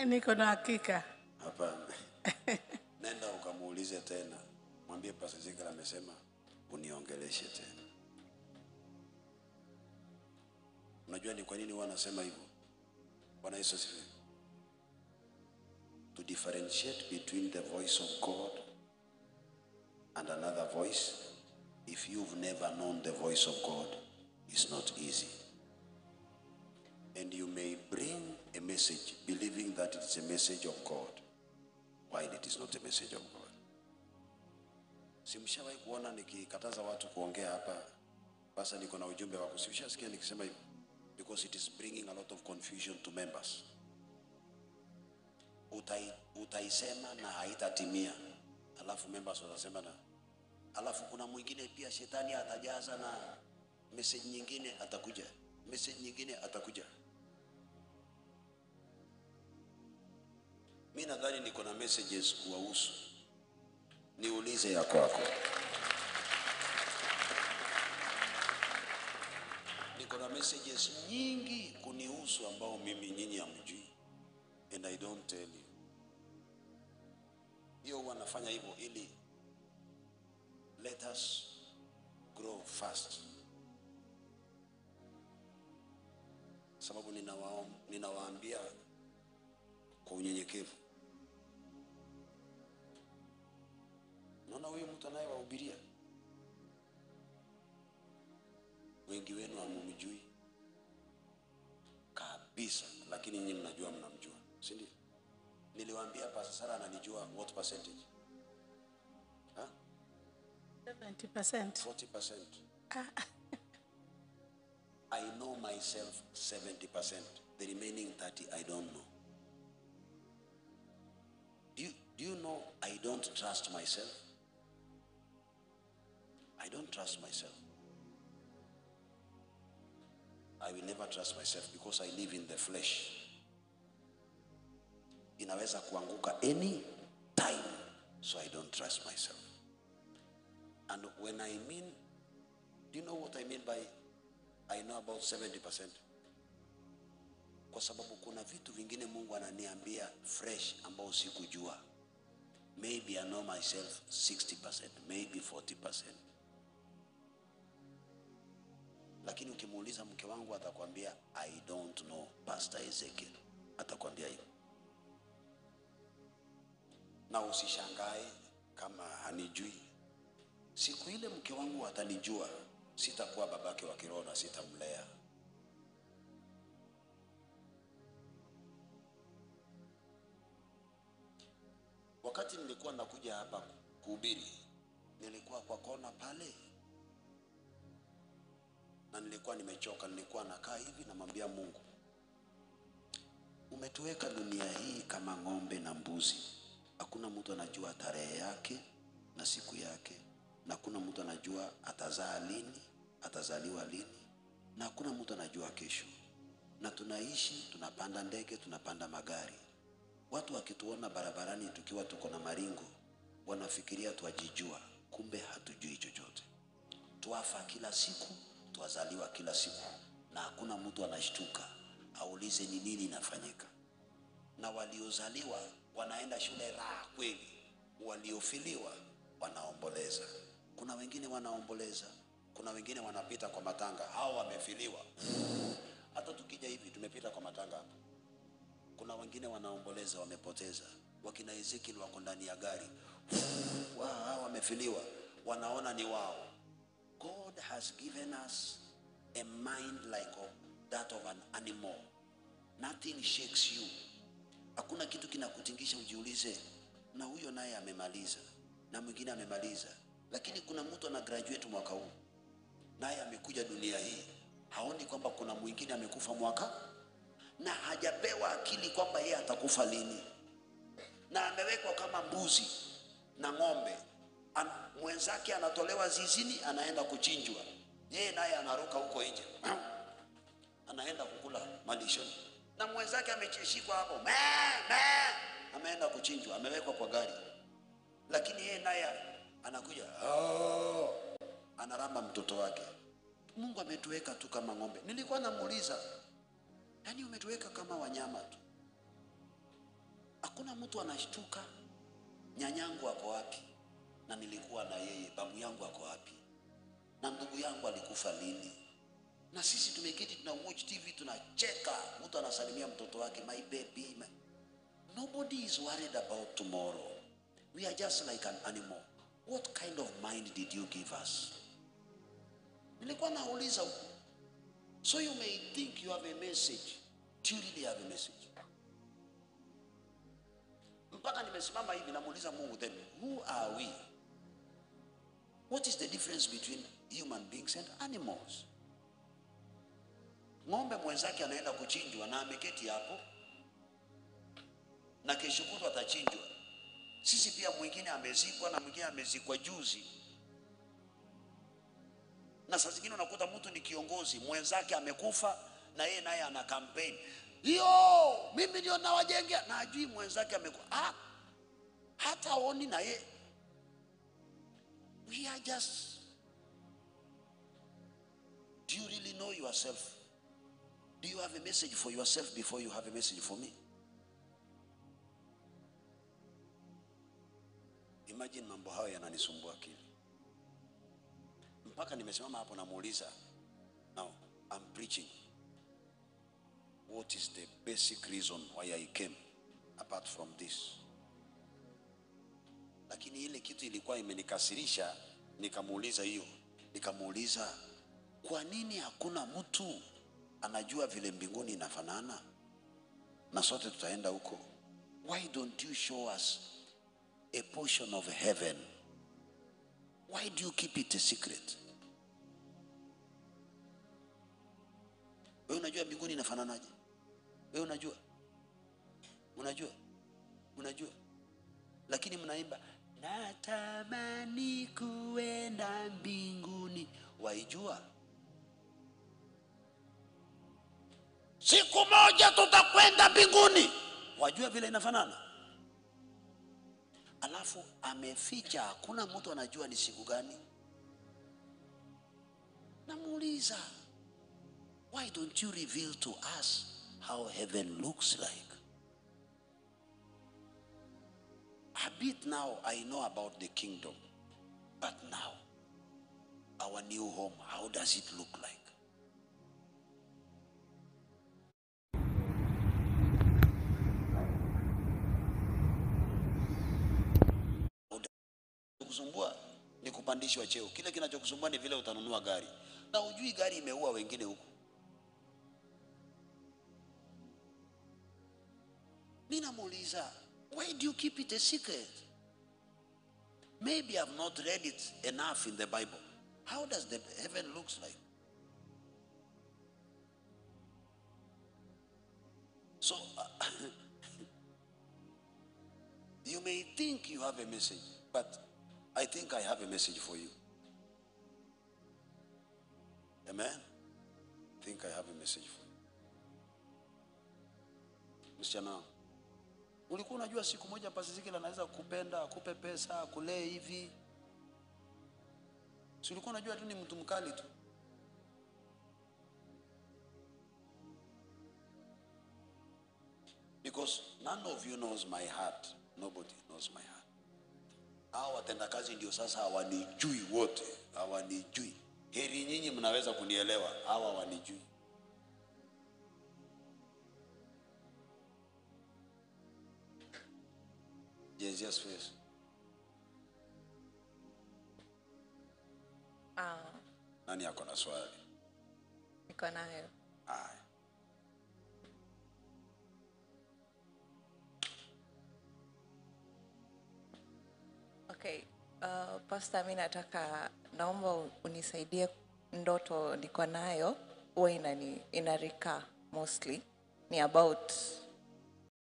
Niko na hakika. Hapana. Nenda ukamuulize tena. Mwambie Pastor Ezekiel amesema uniongeleshe tena. Unajua ni kwa nini wanasema hivyo? Bwana Yesu asifiwe. To differentiate between the voice of God and another voice, if you've never known the voice of God, it's not easy. And you may bring a message believing that it's a message of God, while it is not a message of God. Simshawahi kuona nikikataza watu kuongea hapa, basi niko na ujumbe wako. Simshasikia nikisema hivyo, because it is bringing a lot of confusion to members. Utaisema na haitatimia, alafu members watasema na alafu kuna mwingine pia shetani atajaza na message nyingine atakuja, message nyingine atakuja. Mimi nadhani niko na messages kuwahusu. Niulize ya kwako. Niko na messages nyingi kunihusu ambao mimi nyinyi hamjui, and I don't tell you. Hiyo wanafanya hivyo ili let us grow fast. Sababu ninawaambia kwa unyenyekevu. Naona huyu mtu anayewahubiria, wengi wenu hamumjui kabisa, lakini nyinyi mnajua mnamjua, si ndio? Niliwaambia Pastor Sara ananijua what percentage? 70%. 40%. I know myself 70%. The remaining 30 I don't know. Do you know I don't trust myself? I don't trust myself. I will never trust myself because I live in the flesh. Inaweza kuanguka any time, so I don't trust myself. And when I mean, do you know what I mean by I know about 70%? Kwa sababu kuna vitu vingine Mungu ananiambia fresh ambao sikujua. Maybe I know myself 60%, maybe 40%. Lakini ukimuuliza mke wangu atakwambia I don't know Pastor Ezekiel. Atakwambia hivyo. Na usishangae kama hanijui. Siku ile mke wangu atanijua, sitakuwa babake wa kiroho na sitamlea. Wakati nilikuwa nakuja hapa kuhubiri, nilikuwa kwa kona pale. Na nilikuwa nimechoka, nilikuwa nakaa hivi namwambia Mungu, umetuweka dunia hii kama ng'ombe na mbuzi. Hakuna mtu anajua tarehe yake na siku yake. Na hakuna mtu anajua atazaa lini, atazaliwa lini. Na hakuna mtu anajua kesho. Na tunaishi, tunapanda ndege, tunapanda magari. Watu wakituona barabarani tukiwa tuko na maringo, wanafikiria tuajijua, kumbe hatujui chochote. Tuafa kila siku, tuazaliwa kila siku, na hakuna mtu anashtuka aulize ni nini inafanyika. Na waliozaliwa wanaenda shule raha kweli, waliofiliwa wanaomboleza. Kuna wengine wanaomboleza, kuna wengine wanapita kwa matanga, hao wamefiliwa. Hata tukija hivi tumepita kwa matanga hapa. Kuna wengine wanaomboleza, wamepoteza. Wakina Ezekiel wako ndani ya gari, hao wamefiliwa, wanaona ni wao. God has given us a mind like that of an animal. Nothing shakes you. Hakuna kitu kinakutingisha ujiulize, na huyo naye amemaliza, na mwingine amemaliza. Lakini kuna mtu ana graduate mwaka huu, naye amekuja dunia hii, haoni kwamba kuna mwingine amekufa mwaka, na hajapewa akili kwamba yeye atakufa lini. Na amewekwa kama mbuzi na ng'ombe. Mwenzake anatolewa zizini, anaenda kuchinjwa. Yeye naye anaruka huko nje, anaenda kukula malishoni. Na mwenzake amecheshikwa hapo, ameenda kuchinjwa, amewekwa kwa gari. Lakini yeye naye anakuja, anaramba mtoto wake. Mungu ametuweka tu kama ng'ombe. Nilikuwa namuuliza, yani umetuweka kama wanyama tu? mtu anashtuka, nyanyangu ako wapi? Na nilikuwa na yeye. Babu yangu ako wapi? Na ndugu yangu alikufa lini? Na sisi tumeketi tuna watch TV tunacheka, mtu anasalimia mtoto wake, my baby. Nobody is worried about tomorrow. We are just like an animal. What kind of mind did you give us? Nilikuwa nauliza huko. So you may think you have a message. Do you really have a message? Mpaka nimesimama hivi namuuliza Mungu, then who are we? What is the difference between human beings and animals? Ng'ombe mwenzake anaenda kuchinjwa na ameketi hapo, na kesho kutwa atachinjwa. Sisi pia mwingine amezikwa na mwingine amezikwa juzi. Na saa zingine unakuta mtu ni kiongozi, mwenzake amekufa na yeye naye ana campaign. Mimi ndio nawajengea, na ajui mwenzake amekufa. Hata oni na yeye. We are just. Do you really know yourself? Do you have a message for yourself before you have a message for me? Imagine mambo hayo yananisumbua akili. Mpaka nimesimama hapo namuuliza, now I'm preaching. What is the basic reason why I came apart from this? Lakini ile kitu ilikuwa imenikasirisha, nikamuuliza hiyo. Nikamuuliza, kwa nini hakuna mtu anajua vile mbinguni inafanana? Na sote tutaenda huko. Why don't you show us a portion of heaven? Why do you keep it a secret? Wewe unajua mbinguni inafananaje? Wewe unajua? Unajua? Lakini mnaimba, natamani kuenda mbinguni. Waijua? Siku moja tutakwenda mbinguni. Wajua vile inafanana? Alafu ameficha, hakuna mtu anajua ni siku gani. Namuuliza, why don't you reveal to us how heaven looks like? A bit now I know about the kingdom, but now our new home, how does it look like? Kusumbua ni kupandishwa cheo. Kile kinachokusumbua ni vile utanunua gari, na hujui gari imeua wengine huko. Ninamuuliza, why do you keep it a secret? Maybe I've not read it enough in the Bible. How does the heaven looks like? So you may think you have a message, but I think I have a message for you. Amen? I think I have a message for you. Msichana, ulikuwa unajua siku moja Pastor Ezekiel anaweza kupenda, akupe pesa, akulee hivi? Si ulikuwa unajua tu ni mtu mkali tu? Because none of you knows my heart. Nobody knows my heart. Hao watendakazi ndio sasa hawanijui wote, hawanijui. Heri nyinyi mnaweza kunielewa, hawa hawanijui. Jesus face. Nani yako na swali? Niko nayo. Okay, Pastor, mimi naomba unisaidie. Ndoto niko nayo huwa inarika mostly ni about